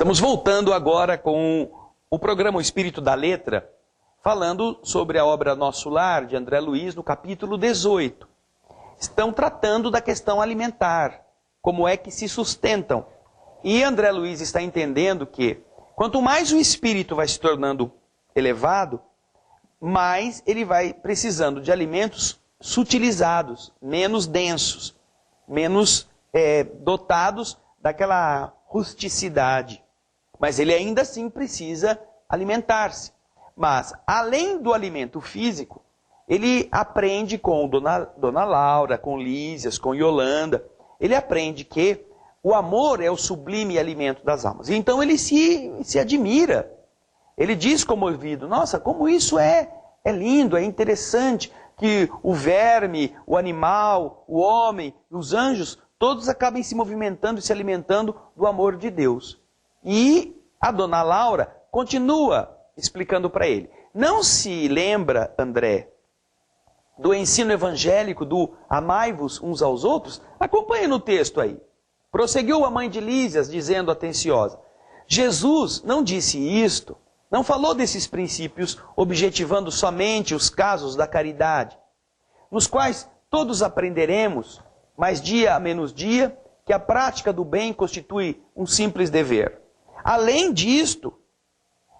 Estamos voltando agora com o programa O Espírito da Letra, falando sobre a obra Nosso Lar, de André Luiz, no capítulo 18. Estão tratando da questão alimentar, como é que se sustentam. E André Luiz está entendendo que, quanto mais o espírito vai se tornando elevado, mais ele vai precisando de alimentos sutilizados, menos densos, menos dotados daquela rusticidade. Mas ele ainda assim precisa alimentar-se. Mas, além do alimento físico, ele aprende com Dona Laura, com Lísias, com Yolanda. Ele aprende que o amor é o sublime alimento das almas. E então ele se admira. Ele diz comovido, nossa, como isso é lindo, é interessante que o verme, o animal, o homem, os anjos, todos acabem se movimentando e se alimentando do amor de Deus. E a Dona Laura continua explicando para ele. Não se lembra, André, do ensino evangélico do amai-vos uns aos outros? Acompanhe no texto aí. Prosseguiu a mãe de Lísias, dizendo atenciosa, Jesus não disse isto, não falou desses princípios, objetivando somente os casos da caridade, nos quais todos aprenderemos, mais dia a menos dia, que a prática do bem constitui um simples dever. Além disto,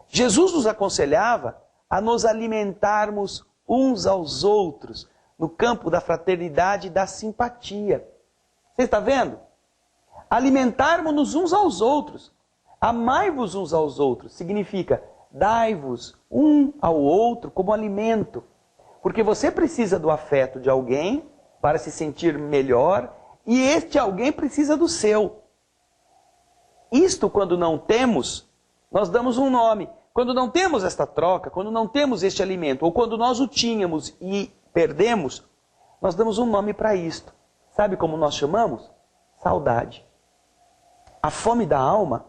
Jesus nos aconselhava a nos alimentarmos uns aos outros no campo da fraternidade e da simpatia. Você está vendo? Alimentarmos-nos uns aos outros. Amai-vos uns aos outros. Significa, dai-vos um ao outro como alimento. Porque você precisa do afeto de alguém para se sentir melhor e este alguém precisa do seu. Isto, quando não temos, nós damos um nome. Quando não temos esta troca, quando não temos este alimento, ou quando nós o tínhamos e perdemos, nós damos um nome para isto. Sabe como nós chamamos? Saudade. A fome da alma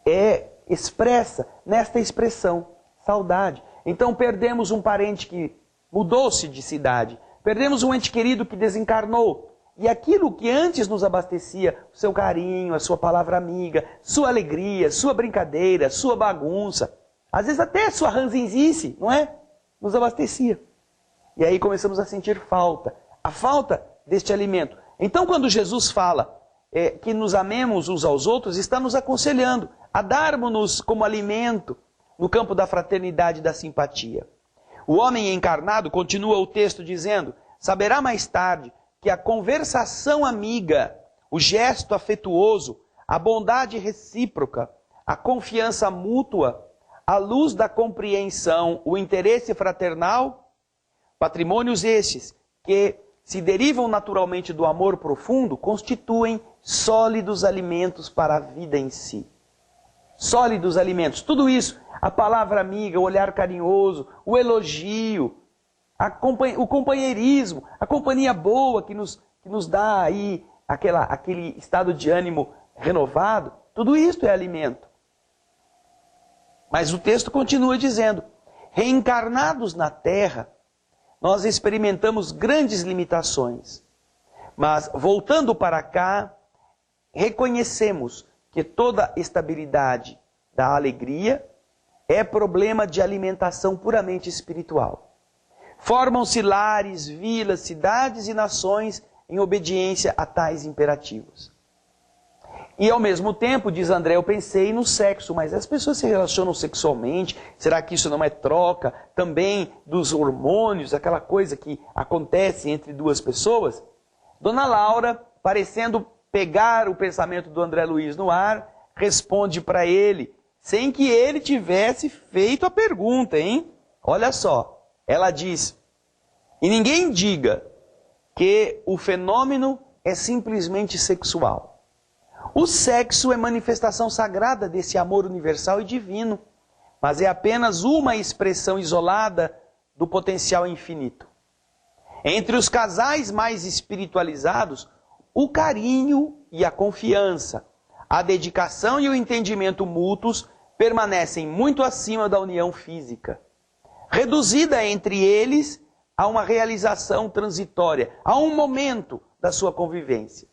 é expressa nesta expressão, saudade. Então perdemos um parente que mudou-se de cidade, perdemos um ente querido que desencarnou, e aquilo que antes nos abastecia, o seu carinho, a sua palavra amiga, sua alegria, sua brincadeira, sua bagunça, às vezes até sua ranzinzice, não é? Nos abastecia. E aí começamos a sentir falta, a falta deste alimento. Então quando Jesus fala que nos amemos uns aos outros, está nos aconselhando a darmos-nos como alimento no campo da fraternidade e da simpatia. O homem encarnado, continua o texto dizendo, saberá mais tarde que a conversação amiga, o gesto afetuoso, a bondade recíproca, a confiança mútua, a luz da compreensão, o interesse fraternal, patrimônios estes que se derivam naturalmente do amor profundo, constituem sólidos alimentos para a vida em si. Sólidos alimentos, tudo isso, a palavra amiga, o olhar carinhoso, o elogio, o companheirismo, a companhia boa que nos dá aí aquele estado de ânimo renovado, tudo isso é alimento. Mas o texto continua dizendo, reencarnados na Terra, nós experimentamos grandes limitações. Mas voltando para cá, reconhecemos que toda estabilidade da alegria é problema de alimentação puramente espiritual. Formam-se lares, vilas, cidades e nações em obediência a tais imperativos. E ao mesmo tempo, diz André, eu pensei no sexo, mas as pessoas se relacionam sexualmente, será que isso não é troca também dos hormônios, aquela coisa que acontece entre duas pessoas? Dona Laura, parecendo pegar o pensamento do André Luiz no ar, responde para ele, sem que ele tivesse feito a pergunta, hein? Olha só. Ela diz, e ninguém diga que o fenômeno é simplesmente sexual. O sexo é manifestação sagrada desse amor universal e divino, mas é apenas uma expressão isolada do potencial infinito. Entre os casais mais espiritualizados, o carinho e a confiança, a dedicação e o entendimento mútuos permanecem muito acima da união física. Reduzida entre eles a uma realização transitória, a um momento da sua convivência.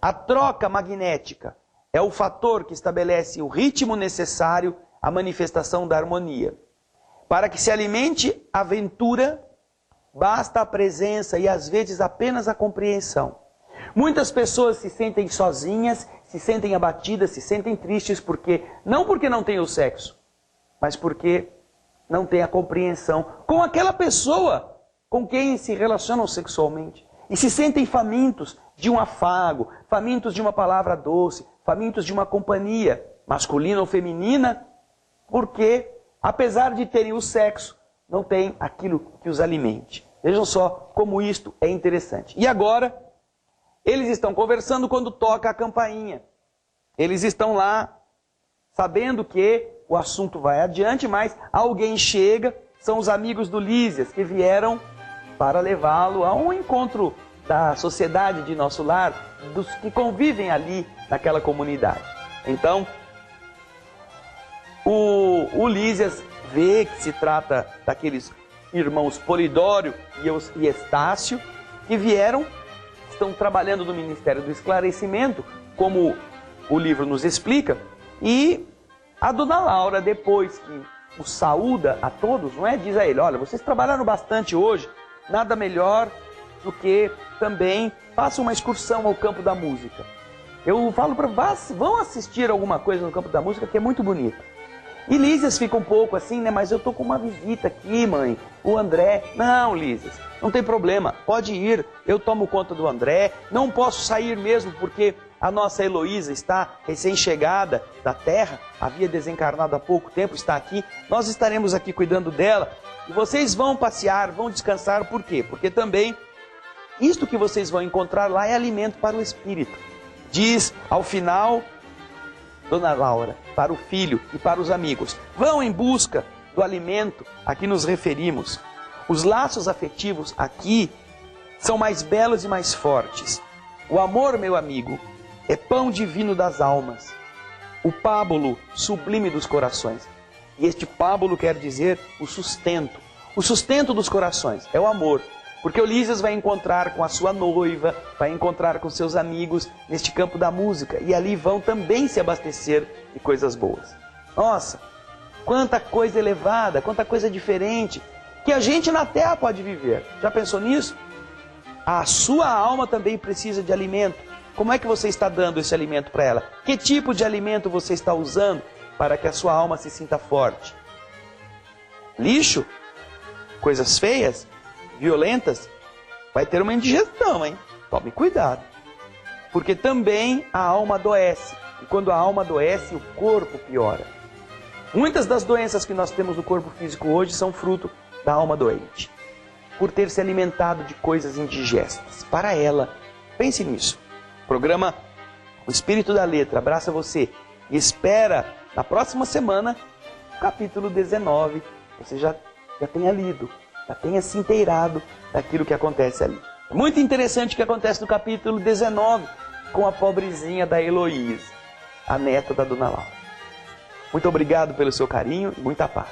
A troca magnética é o fator que estabelece o ritmo necessário à manifestação da harmonia. Para que se alimente a aventura, basta a presença e às vezes apenas a compreensão. Muitas pessoas se sentem sozinhas, se sentem abatidas, se sentem tristes não porque não têm o sexo, mas porque não têm a compreensão com aquela pessoa com quem se relacionam sexualmente. E se sentem famintos de um afago, famintos de uma palavra doce, famintos de uma companhia, masculina ou feminina, porque, apesar de terem o sexo, não tem aquilo que os alimente. Vejam só como isto é interessante. E agora, eles estão conversando quando toca a campainha. Eles estão lá, sabendo que o assunto vai adiante, mas alguém chega, são os amigos do Lísias, que vieram para levá-lo a um encontro da sociedade de Nosso Lar, dos que convivem ali naquela comunidade. Então, o Lísias vê que se trata daqueles irmãos Polidório e Estácio, que estão trabalhando no Ministério do Esclarecimento, como o livro nos explica, e a dona Laura, depois que o saúda a todos, não é? Diz a ele, olha, vocês trabalharam bastante hoje, nada melhor do que também façam uma excursão ao campo da música. Eu falo para vão assistir alguma coisa no campo da música que é muito bonito. E Lísias fica um pouco assim, né? Mas eu tô com uma visita aqui, mãe. O André. Não, Lísias, não tem problema. Pode ir, eu tomo conta do André. Não posso sair mesmo porque a nossa Heloísa está recém-chegada da terra. Havia desencarnado há pouco tempo, está aqui. Nós estaremos aqui cuidando dela. E vocês vão passear, vão descansar. Por quê? Porque também isto que vocês vão encontrar lá é alimento para o espírito. Diz ao final Dona Laura, para o filho e para os amigos, vão em busca do alimento a que nos referimos. Os laços afetivos aqui são mais belos e mais fortes. O amor, meu amigo, é pão divino das almas, o pábulo sublime dos corações. E este pábulo quer dizer o sustento dos corações, é o amor. Porque o Lísias vai encontrar com a sua noiva, vai encontrar com seus amigos neste campo da música. E ali vão também se abastecer de coisas boas. Nossa, quanta coisa elevada, quanta coisa diferente, que a gente na Terra pode viver. Já pensou nisso? A sua alma também precisa de alimento. Como é que você está dando esse alimento para ela? Que tipo de alimento você está usando para que a sua alma se sinta forte? Lixo? Coisas feias? Violentas, vai ter uma indigestão, hein? Tome cuidado. Porque também a alma adoece. E quando a alma adoece, o corpo piora. Muitas das doenças que nós temos no corpo físico hoje são fruto da alma doente. Por ter se alimentado de coisas indigestas. Para ela, pense nisso. O programa O Espírito da Letra abraça você e espera na próxima semana o capítulo 19. Você já tenha lido. Já tenha se inteirado daquilo que acontece ali. É muito interessante o que acontece no capítulo 19 com a pobrezinha da Heloísa, a neta da Dona Laura. Muito obrigado pelo seu carinho e muita paz.